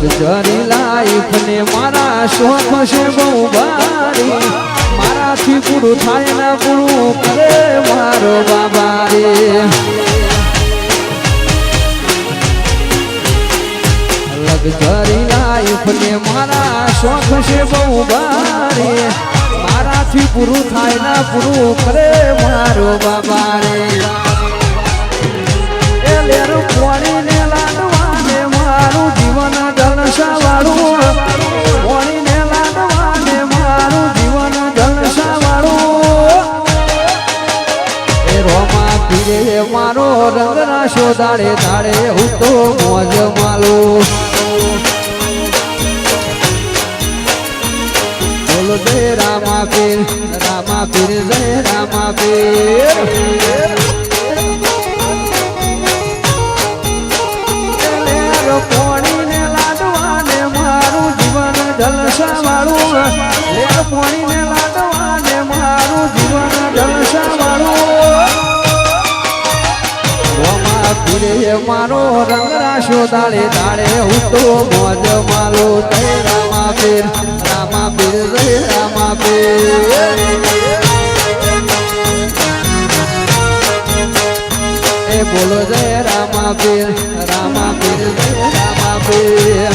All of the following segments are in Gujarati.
લક્ઝરી લાઈફ ને મારા શોખ છે બહુ ભારી મારાથી પૂરું થાય ને પૂરું કરે મારો બાબા રે લક્ઝરી લાઈફ ને મારા શોખ છે બહુ ભારી મારાથી પૂરું થાય ને પૂરું કરે મારો બાબા રે એ લેર પોણીને લાડવાને મારું જીવન જલસા વાળું પોણીને લાડવાને મારું જીવન જલસા વાળું એ રોમા પીરે મારો રંગ રાશો દાડે દાડે હું તો મોજ માલું બોલો જય રામા પીર જય રામા પીર પોણીને લાડવાને મારું જીવન જલસા વાળું લે પોણીને લાડવાને મારું જીવન જલસા વાળું રોમા પીરે મારો રંગ રાશો દાડે દાડે હું તો મોજ માલો જય રામા પીર જય રામા પીર એ બોલો જય રામા પીર જય રામા પીર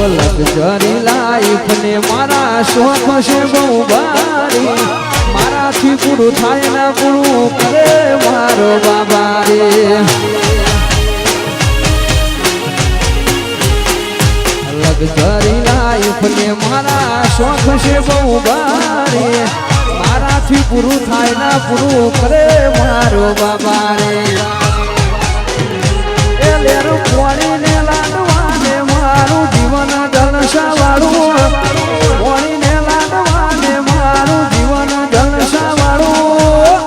લક્ઝરી લાઈફ ને મારા શોખ છે બહુ ભારી મારાથી પૂરું થાય ને પૂરું કરે મારો બાબા રે લક્ઝરી લાઈફ ને મારા શોખ છે બહુ ભારી મારાથી પૂરું થાય ને પૂરું કરે મારો બાબા રે એ લેર પોણીને લાડવાને મારું જીવન જલસા વાળું પોણીને લાડવાને મારું જીવન જલસા વાળું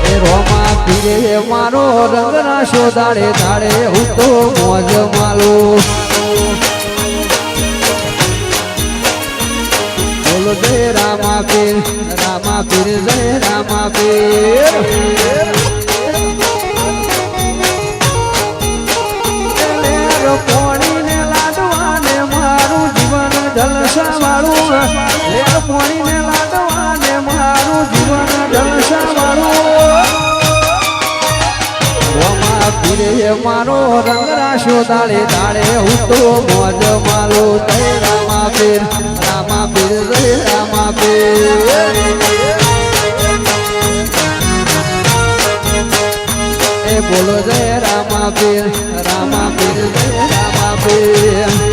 એ રોમા પીરે મારો રંગ રાશો દાડે દાડે હું તો મોજ માલું બોલો જય રામા પીર જય રામા પીર પોણીને લાડવાને મારું જીવન જલસા વાળું લે પોણીને લાડવાને મારું જીવન જલસા વાળું રોમા પીરે મારો રંગ રાશો દાડે દાડે હું તો મોજ માલો જય રામા પીર જય રામા પીર એ બોલો જય રામા પીર જય રામા પીર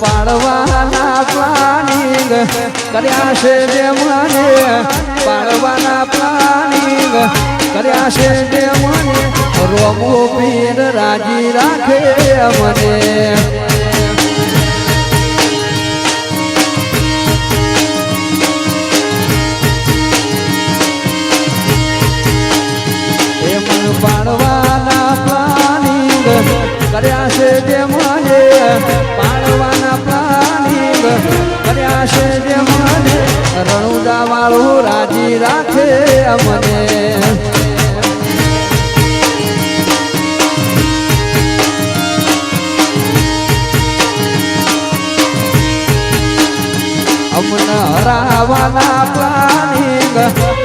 પાડવાના પ્લાનિંગ કર્યા છે જે મને પાડવાના પ્લાનિંગ કર્યા છે જે મને રોમો પીર રાજી રાખે મને પાડવાના પ્લાનિંગ કર્યા છે જે મને પાડવાના પ્લાનિંગ વાળું રાજી રાખે અમને અમને હરાવાના પ્લાનિંગ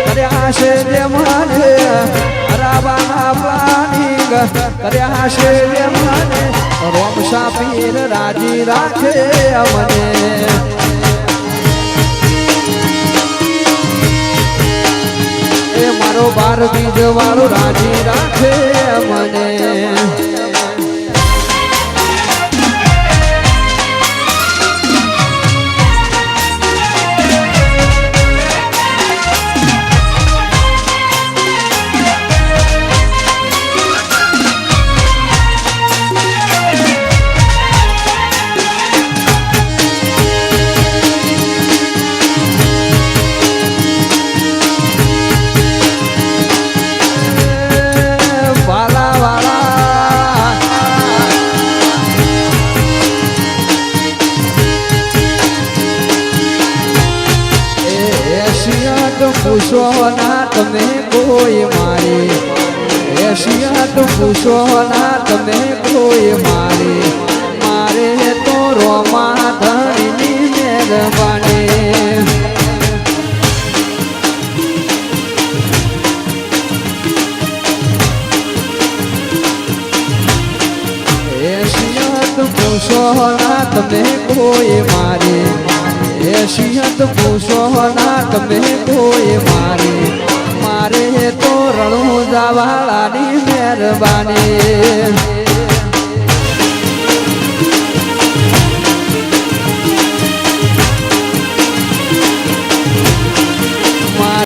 કર્યા છે જે મને હરાવાના પ્લાનિંગ કર્યા છે જે મને રોમશા પીર રાજી રાખે અમને એ મારો બાર બીજ વાળો રાજી રાખે અમને પૂછો ના તમે કોઈ મારી એશિયાત પૂછો ના તમે કોઈ મારી મારે તો રોમા ધણીની મહેરબાની એશિયાત પૂછો ના તમે કોઈ મારી એશિયત પૂછો ના તમે કોઈ મારી મારે તો રણું જવાળાની મહેરબાની